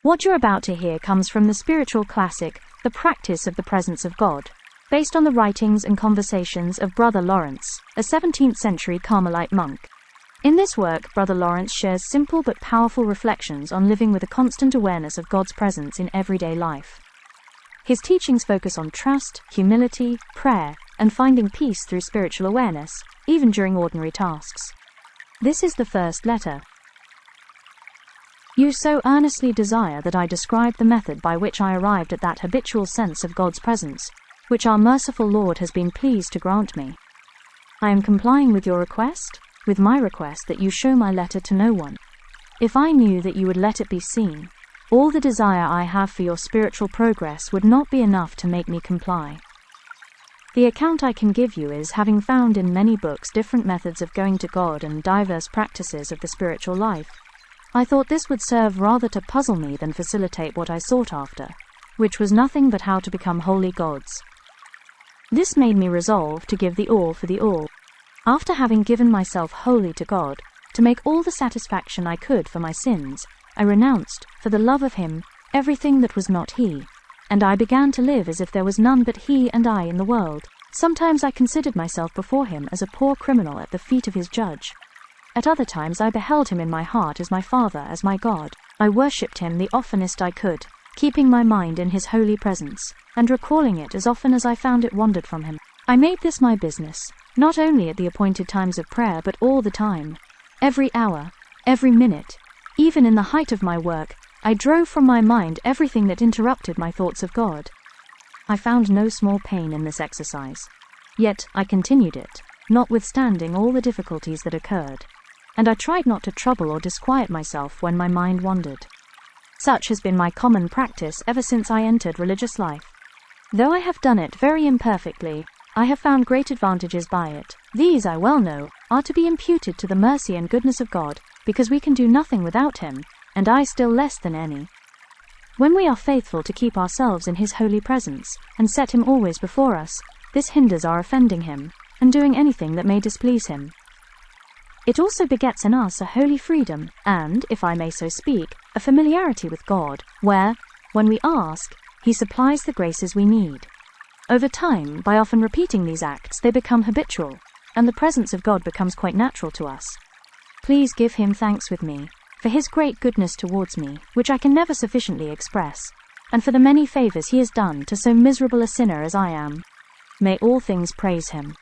What you're about to hear comes from the spiritual classic, The Practice of the Presence of God, based on the writings and conversations of Brother Lawrence, a 17th-century Carmelite monk. In this work, Brother Lawrence shares simple but powerful reflections on living with a constant awareness of God's presence in everyday life. His teachings focus on trust, humility, prayer, and finding peace through spiritual awareness, even during ordinary tasks. This is the first letter. You so earnestly desire that I describe the method by which I arrived at that habitual sense of God's presence, which our merciful Lord has been pleased to grant me. I am complying with your request, with my request that you show my letter to no one. If I knew that you would let it be seen, all the desire I have for your spiritual progress would not be enough to make me comply. The account I can give you is, having found in many books different methods of going to God and diverse practices of the spiritual life, I thought this would serve rather to puzzle me than facilitate what I sought after, which was nothing but how to become holy gods. This made me resolve to give the all for the all. After having given myself wholly to God, to make all the satisfaction I could for my sins, I renounced, for the love of Him, everything that was not He, and I began to live as if there was none but He and I in the world. Sometimes I considered myself before Him as a poor criminal at the feet of His judge. At other times I beheld Him in my heart as my Father, as my God. I worshipped Him the oftenest I could, keeping my mind in His holy presence, and recalling it as often as I found it wandered from Him. I made this my business, not only at the appointed times of prayer, but all the time. Every hour, every minute, even in the height of my work, I drove from my mind everything that interrupted my thoughts of God. I found no small pain in this exercise. Yet I continued it, notwithstanding all the difficulties that occurred, and I tried not to trouble or disquiet myself when my mind wandered. Such has been my common practice ever since I entered religious life. Though I have done it very imperfectly, I have found great advantages by it. These, I well know, are to be imputed to the mercy and goodness of God, because we can do nothing without Him, and I still less than any. When we are faithful to keep ourselves in His holy presence, and set Him always before us, this hinders our offending Him, and doing anything that may displease Him. It also begets in us a holy freedom, and, if I may so speak, a familiarity with God, where, when we ask, He supplies the graces we need. Over time, by often repeating these acts, they become habitual, and the presence of God becomes quite natural to us. Please give Him thanks with me, for His great goodness towards me, which I can never sufficiently express, and for the many favors He has done to so miserable a sinner as I am. May all things praise Him.